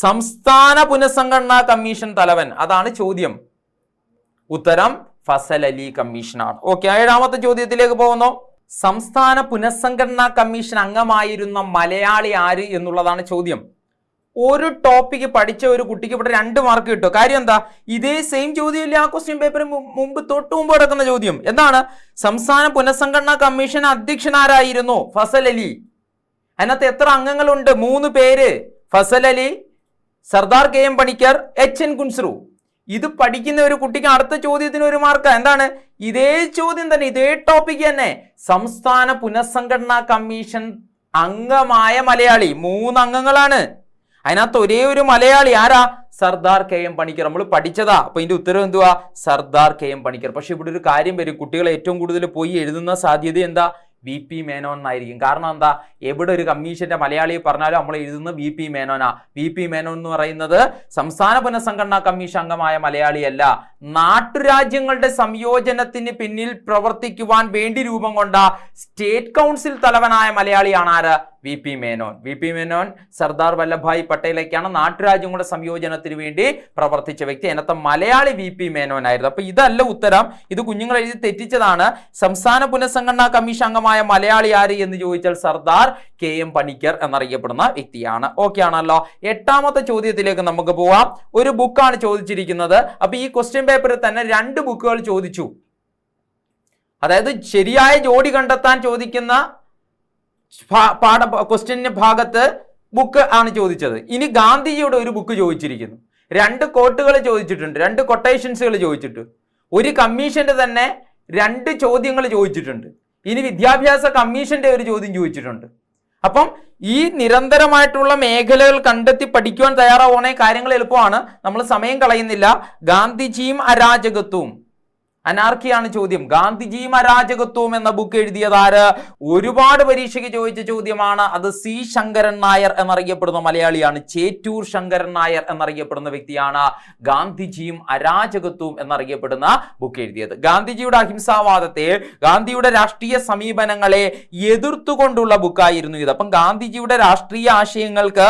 സംസ്ഥാന പുനഃസംഘടനാ കമ്മീഷൻ തലവൻ, അതാണ് ചോദ്യം. ഉത്തരം ഫസൽ അലി കമ്മീഷനാണ്. ഓക്കെ, 7ാമത്തെ ചോദ്യത്തിലേക്ക് പോകുന്നു. സംസ്ഥാന പുനഃസംഘടനാ കമ്മീഷൻ അംഗമായിരുന്ന മലയാളി ആര് എന്നുള്ളതാണ് ചോദ്യം. ഒരു ടോപ്പിക്ക് പഠിച്ച ഒരു കുട്ടിക്ക് ഇവിടെ 2 മാർക്ക് കിട്ടും. കാര്യം എന്താ, ഇതേ സെയിം ചോദ്യമല്ലേ ആ ക്വസ്റ്റ്യൻ പേപ്പറിന് തൊട്ട് മുമ്പ് കിടക്കുന്ന ചോദ്യം. എന്താണ്? സംസ്ഥാന പുനഃസംഘടനാ കമ്മീഷൻ അധ്യക്ഷനാരായിരുന്നു? ഫസൽ അലി. അതിനകത്ത് എത്ര അംഗങ്ങളുണ്ട്? 3 പേര്. Fasal Ali, Sardar KM Panicker, HN Kunzru. ഇത് പഠിക്കുന്ന ഒരു കുട്ടിക്ക് അടുത്ത ചോദ്യത്തിന് 1 മാർക്ക്. എന്താണ്? ഇതേ ചോദ്യം തന്നെ, ഇതേ ടോപ്പിക്ക് തന്നെ. സംസ്ഥാന പുനഃസംഘടനാ കമ്മീഷൻ അംഗമായ മലയാളി 3 അംഗങ്ങളാണ്. അതിനകത്ത് ഒരേ ഒരു മലയാളി ആരാ? സർദാർ KM പണിക്കർ. നമ്മൾ പഠിച്ചതാ. അപ്പൊ ഇതിന്റെ ഉത്തരം എന്തുവാ? സർദാർ KM പണിക്കർ. പക്ഷെ ഇവിടെ ഒരു കാര്യം വരും, കുട്ടികൾ ഏറ്റവും കൂടുതൽ പോയി എഴുതുന്ന സാധ്യത എന്താ? VP മേനോൻ എന്നായിരിക്കും. കാരണം എന്താ, എവിടെ ഒരു കമ്മീഷന്റെ മലയാളിയെ പറഞ്ഞാലും നമ്മൾ എഴുതുന്ന VP മേനോനാ. VP മേനോൻ എന്ന് പറയുന്നത് സംസ്ഥാന പുനഃസംഘടനാ കമ്മീഷൻ അംഗമായ മലയാളിയല്ല, നാട്ടുരാജ്യങ്ങളുടെ സംയോജനത്തിന് പിന്നിൽ പ്രവർത്തിക്കുവാൻ വേണ്ടി രൂപം കൊണ്ട സ്റ്റേറ്റ് കൗൺസിൽ തലവനായ മലയാളിയാണ് ആര്? VP മേനോൻ. VP മേനോൻ സർദാർ വല്ലഭായ് പട്ടേലൊക്കെയാണ് നാട്ടുരാജ്യങ്ങളുടെ സംയോജനത്തിന് വേണ്ടി പ്രവർത്തിച്ച വ്യക്തി. അതിനകത്ത് മലയാളി VP മേനോൻ ആയിരുന്നു. അപ്പൊ ഇതല്ല ഉത്തരം, ഇത് കുഞ്ഞുങ്ങൾ എഴുതി തെറ്റിച്ചതാണ്. സംസ്ഥാന പുനഃസംഘടനാ കമ്മീഷൻ അംഗമായ മലയാളി ആര് എന്ന് ചോദിച്ചാൽ സർദാർ KM പണിക്കർ എന്നറിയപ്പെടുന്ന വ്യക്തിയാണ്. ഓക്കെ ആണല്ലോ. 8ാമത്തെ ചോദ്യത്തിലേക്ക് നമുക്ക് പോവാം. ഒരു ബുക്കാണ് ചോദിച്ചിരിക്കുന്നത്. അപ്പൊ ഈ ക്വസ്റ്റ്യൻ പേപ്പറിൽ തന്നെ 2 ബുക്കുകൾ ചോദിച്ചു. അതായത് ശരിയായ ജോഡി കണ്ടെത്താൻ ചോദിക്കുന്ന ക്വസ്റ്റ്യന്റെ ഭാഗത്ത് ബുക്ക് ആണ് ചോദിച്ചത്. ഇനി ഗാന്ധിജിയുടെ ഒരു ബുക്ക് ചോദിച്ചിരിക്കുന്നു. 2 കോട്ടുകൾ ചോദിച്ചിട്ടുണ്ട്, 2 കൊട്ടേഷൻസുകൾ ചോദിച്ചിട്ട്, ഒരു കമ്മീഷന്റെ തന്നെ 2 ചോദ്യങ്ങൾ ചോദിച്ചിട്ടുണ്ട്. ഇനി വിദ്യാഭ്യാസ കമ്മീഷന്റെ ഒരു ചോദ്യം ചോദിച്ചിട്ടുണ്ട്. അപ്പം ഈ നിരന്തരമായിട്ടുള്ള മേഖലകൾ കണ്ടെത്തി പഠിക്കുവാൻ തയ്യാറാവണേ കാര്യങ്ങൾ എളുപ്പമാണ്. നമ്മൾ സമയം കളയുന്നില്ല. ഗാന്ധിജിയും അരാജകത്വവും, അനാർക്കിയാണ് ചോദ്യം. ഗാന്ധിജിയും അരാജകത്വവും എന്ന ബുക്ക് എഴുതിയത് ആര്? ഒരുപാട് പരീക്ഷയ്ക്ക് ചോദിച്ച ചോദ്യമാണ്. അത് C ശങ്കരൻ നായർ എന്നറിയപ്പെടുന്ന മലയാളിയാണ്. ചേറ്റൂർ ശങ്കരൻ നായർ എന്നറിയപ്പെടുന്ന വ്യക്തിയാണ് ഗാന്ധിജിയും അരാജകത്വവും എന്നറിയപ്പെടുന്ന ബുക്ക് എഴുതിയത്. ഗാന്ധിജിയുടെ അഹിംസാവാദത്തെ, ഗാന്ധിയുടെ രാഷ്ട്രീയ സമീപനങ്ങളെ എതിർത്തുകൊണ്ടുള്ള ബുക്കായിരുന്നു ഇത്. അപ്പം ഗാന്ധിജിയുടെ രാഷ്ട്രീയ ആശയങ്ങൾക്ക്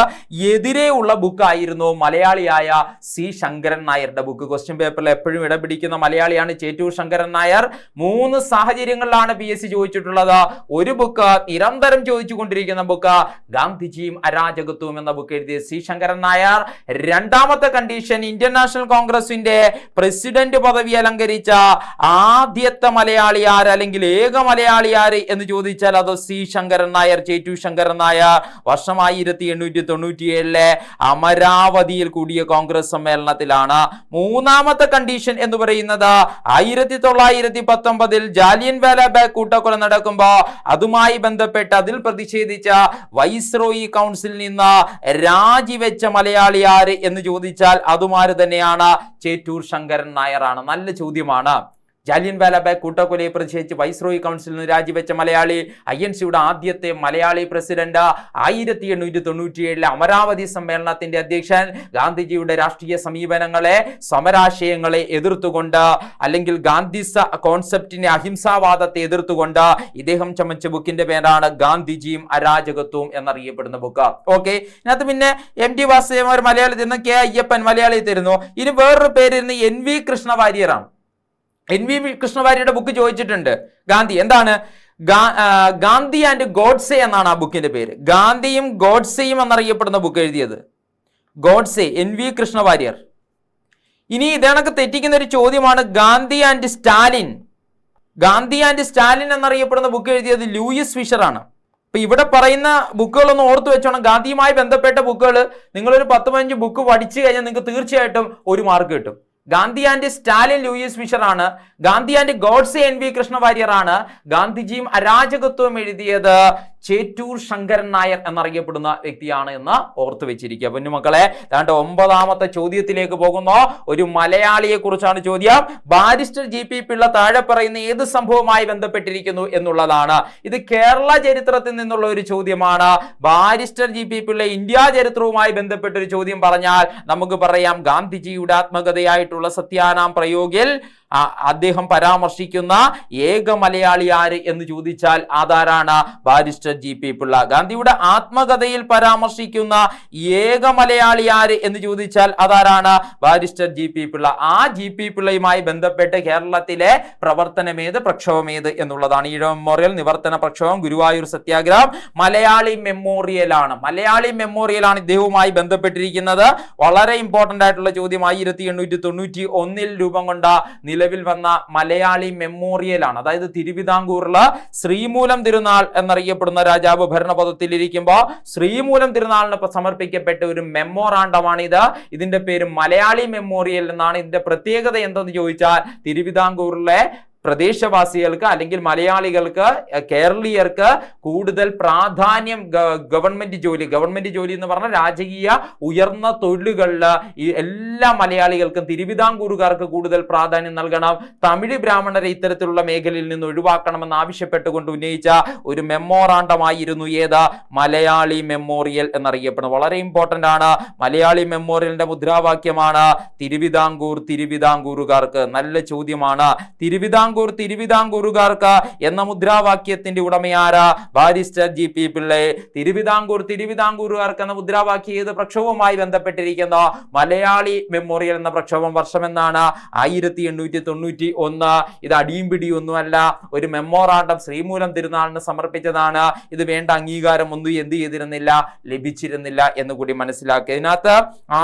എതിരെയുള്ള ബുക്കായിരുന്നു മലയാളിയായ C ശങ്കരൻ നായരുടെ ബുക്ക്. ക്വസ്റ്റ്യൻ പേപ്പറിൽ എപ്പോഴും ഇടപിടിക്കുന്ന മലയാളിയാണ് ചേറ്റൂർ ശങ്കരൻ നായർ. 3 സാഹചര്യങ്ങളിലാണ് PSC ചോദിച്ചിട്ടുള്ളത്. ഒരു ബുക്ക് നിരന്തരം ചോദിച്ചുകൊണ്ടിരിക്കുന്ന ബുക്ക് ഗാന്ധിജിയും അരാജകത്വവും എന്ന ബുക്ക് എഴുതിയ C ശങ്കരൻ നായർ. 2ാമത്തെ കണ്ടീഷൻ, ഇന്ത്യൻ നാഷണൽ കോൺഗ്രസിന്റെ പ്രസിഡന്റ് പദവി അലങ്കരിച്ച ആദ്യത്തെ മലയാളി ആര്, അല്ലെങ്കിൽ ഏക മലയാളി ആര് എന്ന് ചോദിച്ചാൽ അത് C ശങ്കരൻ നായർ, ചേറ്റൂർ ശങ്കരൻ നായർ. വർഷം 1897 അമരാവതിയിൽ കൂടിയ കോൺഗ്രസ് സമ്മേളനത്തിലാണ്. 3ാമത്തെ കണ്ടീഷൻ എന്ന് പറയുന്നത് 1919 ജാലിയൻ വാലാബാഗ് കൂട്ടക്കൊല നടക്കുമ്പോ അതുമായി ബന്ധപ്പെട്ട് അതിൽ പ്രതിഷേധിച്ച വൈസ്രോയി കൗൺസിലിൽ നിന്ന് രാജിവെച്ച മലയാളി ആര് എന്ന് ചോദിച്ചാൽ അതുമാര് തന്നെയാണ്, ചേറ്റൂർ ശങ്കരൻ നായരാണ്. നല്ല ചോദ്യമാണ്. ജാലിയൻ വാലാബാഗ് കൂട്ടക്കൊലയെ പ്രതിഷേധിച്ച് വൈസ്രോയി കൗൺസിലിൽ നിന്ന് രാജിവെച്ച മലയാളി, INCയുടെ ആദ്യത്തെ മലയാളി പ്രസിഡന്റ്, 1897 അമരാവതി സമ്മേളനത്തിന്റെ അധ്യക്ഷൻ, ഗാന്ധിജിയുടെ രാഷ്ട്രീയ സമീപനങ്ങളെ, സമരാശയങ്ങളെ എതിർത്തുകൊണ്ട്, അല്ലെങ്കിൽ ഗാന്ധി കോൺസെപ്റ്റിനെ, അഹിംസാവാദത്തെ എതിർത്തുകൊണ്ട് ഇദ്ദേഹം ചമച്ച ബുക്കിന്റെ പേരാണ് ഗാന്ധിജിയും അരാജകത്വവും എന്നറിയപ്പെടുന്ന ബുക്ക്. ഓക്കെ, ഇതിനകത്ത് പിന്നെ MT വാസുദേവൻ മലയാളി തരുന്നു, K അയ്യപ്പൻ മലയാളി തരുന്നു. ഇനി വേറൊരു പേര് NV കൃഷ്ണ വാര്യരാണ്. NV കൃഷ്ണ വാര്യരുടെ ബുക്ക് ചോദിച്ചിട്ടുണ്ട്. ഗാന്ധി എന്താണ്? ഗാന്ധി ആൻഡ് ഗോഡ്സെ എന്നാണ് ആ ബുക്കിന്റെ പേര്. ഗാന്ധിയും ഗോഡ്സെയും എന്നറിയപ്പെടുന്ന ബുക്ക് എഴുതിയത് ഗോഡ്സെ, NV കൃഷ്ണ വാര്യർ. ഇനി ഇതേണക്ക് തെറ്റിക്കുന്ന ഒരു ചോദ്യമാണ് ഗാന്ധി ആൻഡ് സ്റ്റാലിൻ. ഗാന്ധി ആൻഡ് സ്റ്റാലിൻ എന്നറിയപ്പെടുന്ന ബുക്ക് എഴുതിയത് ലൂയിസ് ഫിഷർ ആണ്. അപ്പൊ ഇവിടെ പറയുന്ന ബുക്കുകളൊന്ന് ഓർത്തു വെച്ചോണം. ഗാന്ധിയുമായി ബന്ധപ്പെട്ട ബുക്കുകൾ നിങ്ങളൊരു 10-15 ബുക്ക് പഠിച്ചു കഴിഞ്ഞാൽ നിങ്ങൾക്ക് തീർച്ചയായിട്ടും 1 മാർക്ക് കിട്ടും. Gandhi and Stalin Louis Fischer ആണ്. ഗാന്ധി ആൻഡ് ഗോഡ്സെ NV കൃഷ്ണ വാര്യർ ആണ്. ഗാന്ധിജിയും അരാജകത്വവും എഴുതിയത് ചേറ്റൂർ ശങ്കരൻ നായർ എന്നറിയപ്പെടുന്ന വ്യക്തിയാണ് എന്ന് ഓർത്തു വെച്ചിരിക്കുക. പൊന്നുമക്കളെ, ദാണ്ട് 9ാമത്തെ ചോദ്യത്തിലേക്ക് പോകുന്നു. ഒരു മലയാളിയെ കുറിച്ചാണ് ചോദ്യം. ബാരിസ്റ്റർ GP പിള്ള താഴെ പറയുന്ന ഏത് സംഭവവുമായി ബന്ധപ്പെട്ടിരിക്കുന്നു എന്നുള്ളതാണ്. ഇത് കേരള ചരിത്രത്തിൽ നിന്നുള്ള ഒരു ചോദ്യമാണ്. ബാരിസ്റ്റർ GP പിള്ള ഇന്ത്യ ചരിത്രവുമായി ബന്ധപ്പെട്ട ഒരു ചോദ്യം പറഞ്ഞാൽ നമുക്ക് പറയാം ഗാന്ധിജിയുടെ ആത്മകഥയായിട്ടുള്ള സത്യാനാം പ്രയോഗിൽ അദ്ദേഹം പരാമർശിക്കുന്ന ഏക മലയാളി ആര് എന്ന് ചോദിച്ചാൽ അതാരാണ്? Barrister GP Pillai. ഗാന്ധിയുടെ ആത്മകഥയിൽ പരാമർശിക്കുന്ന ഏക മലയാളി ആര് എന്ന് ചോദിച്ചാൽ അതാരാണ്? Barrister GP Pillai. ആ GP പിള്ളയുമായി ബന്ധപ്പെട്ട് കേരളത്തിലെ പ്രവർത്തനമേത്, പ്രക്ഷോഭമേത് എന്നുള്ളതാണ്. ഈഴവ മെമ്മോറിയൽ, നിവർത്തന പ്രക്ഷോഭം, ഗുരുവായൂർ സത്യാഗ്രഹം, മലയാളി മെമ്മോറിയൽ ആണ്. മലയാളി മെമ്മോറിയൽ ആണ് ഇദ്ദേഹവുമായി ബന്ധപ്പെട്ടിരിക്കുന്നത്. വളരെ ഇമ്പോർട്ടന്റ് ആയിട്ടുള്ള ചോദ്യം. 1891 രൂപം കൊണ്ട നിലവിൽ വന്ന മലയാളി മെമ്മോറിയൽ ആണ്. അതായത് തിരുവിതാംകൂറില് ശ്രീമൂലം തിരുനാൾ എന്നറിയപ്പെടുന്ന രാജാവ് ഭരണപദത്തിൽ ഇരിക്കുമ്പോൾ ശ്രീമൂലം തിരുനാളിന് സമർപ്പിക്കപ്പെട്ട ഒരു മെമ്മോറാണ്ടമാണിത്. ഇതിന്റെ പേര് മലയാളി മെമ്മോറിയൽ എന്നാണ്. ഇതിന്റെ പ്രത്യേകത എന്തെന്ന് ചോദിച്ചാൽ തിരുവിതാംകൂറിലെ പ്രദേശവാസികൾക്ക് അല്ലെങ്കിൽ മലയാളികൾക്ക്, കേരളീയർക്ക് കൂടുതൽ പ്രാധാന്യം ഗവൺമെന്റ് ജോലി എന്ന് പറഞ്ഞാൽ രാജകീയ ഉയർന്ന തൊഴിലുകളിൽ ഈ എല്ലാ മലയാളികൾക്കും തിരുവിതാംകൂറുകാർക്ക് കൂടുതൽ പ്രാധാന്യം നൽകണം, തമിഴ് ബ്രാഹ്മണരെ ഇത്തരത്തിലുള്ള മേഖലയിൽ നിന്ന് ഒഴിവാക്കണമെന്ന് ആവശ്യപ്പെട്ടുകൊണ്ട് ഉന്നയിച്ച ഒരു മെമ്മോറാണ്ടമായിരുന്നു ഏത്? മലയാളി മെമ്മോറിയൽ എന്നറിയപ്പെടുന്നത്. വളരെ ഇമ്പോർട്ടന്റ് ആണ്. മലയാളി മെമ്മോറിയലിന്റെ മുദ്രാവാക്യമാണ് തിരുവിതാംകൂറുകാർക്ക്. നല്ല ചോദ്യമാണ്. തിരുവിതാംകൂറുകാർക്ക് എന്ന മുദ്രാവാക്യത്തിന്റെ ഉടമയാരാ? Barrister GP Pillai. തിരുവിതാംകൂറുകാർക്ക് എന്ന മുദ്രാവാക്യം ഏത് പ്രക്ഷോഭവുമായി ബന്ധപ്പെട്ടിരിക്കുന്നു? മലയാളി മെമ്മോറിയൽ എന്ന പ്രക്ഷോഭം. വർഷം എന്നാണ്? 1891. ഇത് അടിയും പിടിയൊന്നുമല്ല, ഒരു മെമ്മോറാണ്ടം ശ്രീമൂലം തിരുനാളിന് സമർപ്പിച്ചതാണ്. ഇത് വേണ്ട അംഗീകാരം ഒന്നും ലഭിച്ചിരുന്നില്ല എന്ന് കൂടി മനസ്സിലാക്കുക. ഇതിനകത്ത്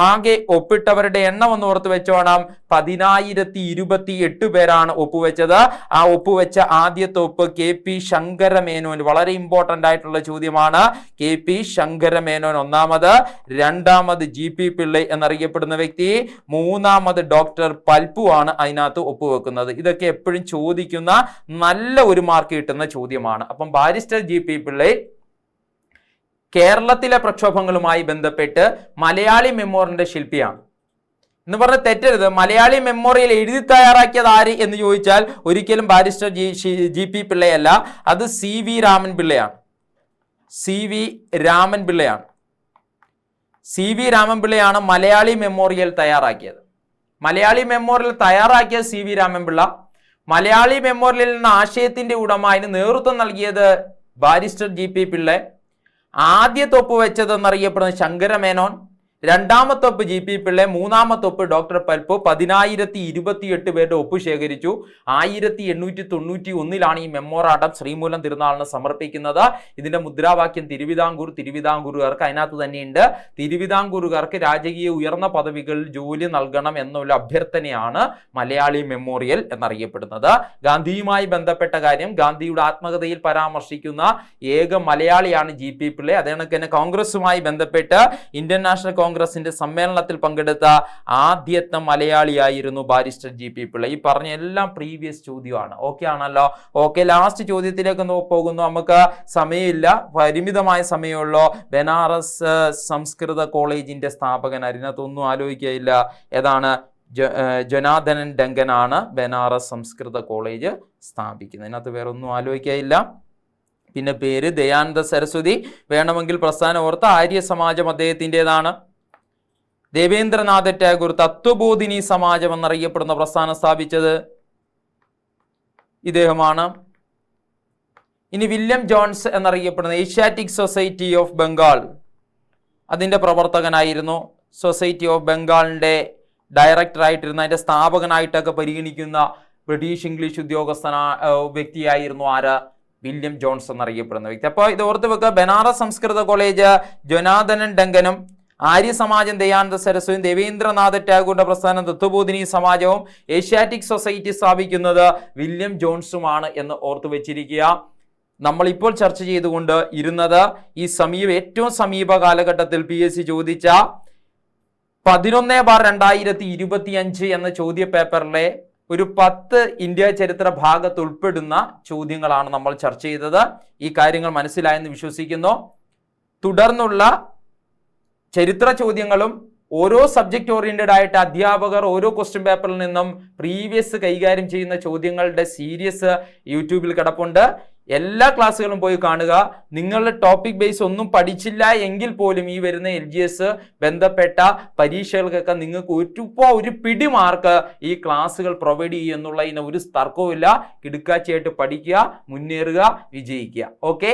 ആകെ ഒപ്പിട്ടവരുടെ എണ്ണം ഒന്ന് ഓർത്ത് വെച്ചോണം. 1028 പേരാണ് ഒപ്പുവെച്ചത്. ആ ഒപ്പുവെച്ച ആദ്യത്തെ ഒപ്പ് KP ശങ്കരമേനോൻ. വളരെ ഇമ്പോർട്ടന്റ് ആയിട്ടുള്ള ചോദ്യമാണ്. KP ശങ്കരമേനോൻ ഒന്നാമത്, രണ്ടാമത് GP പിള്ളை എന്നറിയപ്പെടുന്ന വ്യക്തി, മൂന്നാമത് ഡോക്ടർ പൽപ്പു ആണ് അതിനകത്ത് ഒപ്പുവെക്കുന്നത്. ഇതൊക്കെ എപ്പോഴും ചോദിക്കുന്ന നല്ല ഒരു മാർക്ക് കിട്ടുന്ന ചോദ്യമാണ്. അപ്പം ബാരിസ്റ്റർ GP പിള്ളை കേരളത്തിലെ പ്രക്ഷോഭങ്ങളുമായി ബന്ധപ്പെട്ട് മലയാളി മെമ്മോറിയലിന്റെ ശില്പിയാണ് എന്ന് പറഞ്ഞ് തെറ്റരുത്. മലയാളി മെമ്മോറിയൽ എഴുതി തയ്യാറാക്കിയത് ആര് എന്ന് ചോദിച്ചാൽ ഒരിക്കലും ബാരിസ്റ്റർ GP പിള്ളയല്ല, അത് CV രാമൻ പിള്ളയാണ്. CV രാമൻ പിള്ളയാണ് മലയാളി മെമ്മോറിയൽ തയ്യാറാക്കിയത്. മലയാളി മെമ്മോറിയൽ തയ്യാറാക്കിയത് CV രാമൻ പിള്ള. മലയാളി മെമ്മോറിയലിൽ നിന്ന് ആശയത്തിന്റെ ഉടമ, അതിന് നേതൃത്വം നൽകിയത് ബാരിസ്റ്റർ GP പിള്ളை. ആദ്യത്തെ ഒപ്പ് വെച്ചത് എന്നറിയപ്പെടുന്നത് ശങ്കരമേനോൻ, രണ്ടാമത്തെ ഒപ്പ് GP പിള്ളை, മൂന്നാമത്തെ ഒപ്പ് ഡോക്ടർ പൽപ്പു. 1028 പേരുടെ ഒപ്പ് ശേഖരിച്ചു. 1891 ഈ മെമ്മോറാണ്ടം ശ്രീമൂലം തിരുനാളിന് സമർപ്പിക്കുന്നത്. ഇതിന്റെ മുദ്രാവാക്യം തിരുവിതാംകൂറുകാർക്ക്. അതിനകത്ത് തന്നെയുണ്ട് തിരുവിതാംകൂറുകാർക്ക് രാജകീയ ഉയർന്ന പദവികളിൽ ജോലി നൽകണം എന്നുള്ള അഭ്യർത്ഥനയാണ് മലയാളി മെമ്മോറിയൽ എന്നറിയപ്പെടുന്നത്. ഗാന്ധിയുമായി ബന്ധപ്പെട്ട കാര്യം, ഗാന്ധിയുടെ ആത്മകഥയിൽ പരാമർശിക്കുന്ന ഏക മലയാളിയാണ് GP പിള്ളை. അതേ കണക്ക് തന്നെ കോൺഗ്രസുമായി ബന്ധപ്പെട്ട് ഇന്ത്യൻ നാഷണൽ കോൺഗ്രസിന്റെ സമ്മേളനത്തിൽ പങ്കെടുത്ത ആദ്യത്തെ മലയാളിയായിരുന്നു ബാരിസ്റ്റർ GP പിള്ളை. ഈ പറഞ്ഞ എല്ലാം പ്രീവിയസ് ചോദ്യമാണ്. ഓക്കെ ആണല്ലോ? ഓക്കെ, ലാസ്റ്റ് ചോദ്യത്തിലേക്ക് പോകുന്നു. നമുക്ക് സമയമില്ല, പരിമിതമായ സമയമുള്ളൂ. ബനാറസ് സംസ്കൃത കോളേജിന്റെ സ്ഥാപകൻ, അതിനകത്തൊന്നും ആലോചിക്കുകയില്ല. ഏതാണ്? ജനാർദ്ദനൻ ഡങ്കനാണ് ബനാറസ് സംസ്കൃത കോളേജ് സ്ഥാപിക്കുന്നത്. അതിനകത്ത് വേറെ ഒന്നും ആലോചിക്കുകയില്ല. പിന്നെ പേര് ദയാനന്ദ സരസ്വതി. വേണമെങ്കിൽ പ്രസ്ഥാനം ഓർത്ത് ആര്യ സമാജം അദ്ദേഹത്തിൻ്റെതാണ്. ദേവേന്ദ്രനാഥ ടാഗോർ തത്വബോധിനി സമാജം എന്നറിയപ്പെടുന്ന പ്രസ്ഥാനം സ്ഥാപിച്ചത് ഇദ്ദേഹമാണ്. ഇനി വില്യം ജോൺസ് എന്നറിയപ്പെടുന്ന ഏഷ്യാറ്റിക് സൊസൈറ്റി ഓഫ് ബംഗാൾ, അതിൻ്റെ പ്രവർത്തകനായിരുന്നു. സൊസൈറ്റി ഓഫ് ബംഗാളിൻ്റെ ഡയറക്ടറായിട്ടിരുന്ന, അതിൻ്റെ സ്ഥാപകനായിട്ടൊക്കെ പരിഗണിക്കുന്ന ബ്രിട്ടീഷ് ഇംഗ്ലീഷ് വ്യക്തിയായിരുന്നു ആര്? വില്യം ജോൺസ് എന്നറിയപ്പെടുന്ന വ്യക്തി. അപ്പോൾ ഇത് ഓർത്ത് വെക്കുക. ബനാറസ് സംസ്കൃത കോളേജ് ജനാർദ്ദനൻ ഡങ്കനും, ആര്യ സമാജം ദയാനന്ദ സരസ്വതിയും, ദേവേന്ദ്രനാഥ ടാഗോറിന്റെ പ്രസ്ഥാനം തത്വബോധിനി സമാജവും, ഏഷ്യാറ്റിക് സൊസൈറ്റി സ്ഥാപിക്കുന്നത് വില്യം ജോൺസുമാണ് എന്ന് ഓർത്തു വെച്ചിരിക്കുക. നമ്മളിപ്പോൾ ചർച്ച ചെയ്തുകൊണ്ട് ഇരുന്നത് ഈ ഏറ്റവും സമീപ കാലഘട്ടത്തിൽ PSC ചോദിച്ച 11/2025 എന്ന ചോദ്യ പേപ്പറിലെ ഒരു 10 ഇന്ത്യ ചരിത്ര ഭാഗത്ത് ഉൾപ്പെടുന്ന ചോദ്യങ്ങളാണ് നമ്മൾ ചർച്ച ചെയ്തത്. ഈ കാര്യങ്ങൾ മനസ്സിലായെന്ന് വിശ്വസിക്കുന്നു. തുടർന്നുള്ള ചരിത്ര ചോദ്യങ്ങളും ഓരോ സബ്ജക്റ്റ് ഓറിയന്റഡ് ആയിട്ട് അധ്യാപകർ ഓരോ ക്വസ്റ്റ്യൻ പേപ്പറിൽ നിന്നും പ്രീവിയസ് കൈകാര്യം ചെയ്യുന്ന ചോദ്യങ്ങളുടെ സീരീസ് യൂട്യൂബിൽ കിടപ്പുണ്ട്. എല്ലാ ക്ലാസ്സുകളും പോയി കാണുക. നിങ്ങളുടെ ടോപ്പിക് ബേസ് ഒന്നും പഠിച്ചില്ല എങ്കിൽ പോലും ഈ വരുന്ന LGS ബന്ധപ്പെട്ട പരീക്ഷകൾക്കൊക്കെ നിങ്ങൾക്ക് ഒരു പിടി മാർക്ക് ഈ ക്ലാസ്സുകൾ പ്രൊവൈഡ് ചെയ്യും എന്നുള്ളതിന് ഒരു തർക്കവുമില്ല. കിടുക്കാച്ചിയായിട്ട് പഠിക്കുക, മുന്നേറുക, വിജയിക്കുക. ഓക്കെ.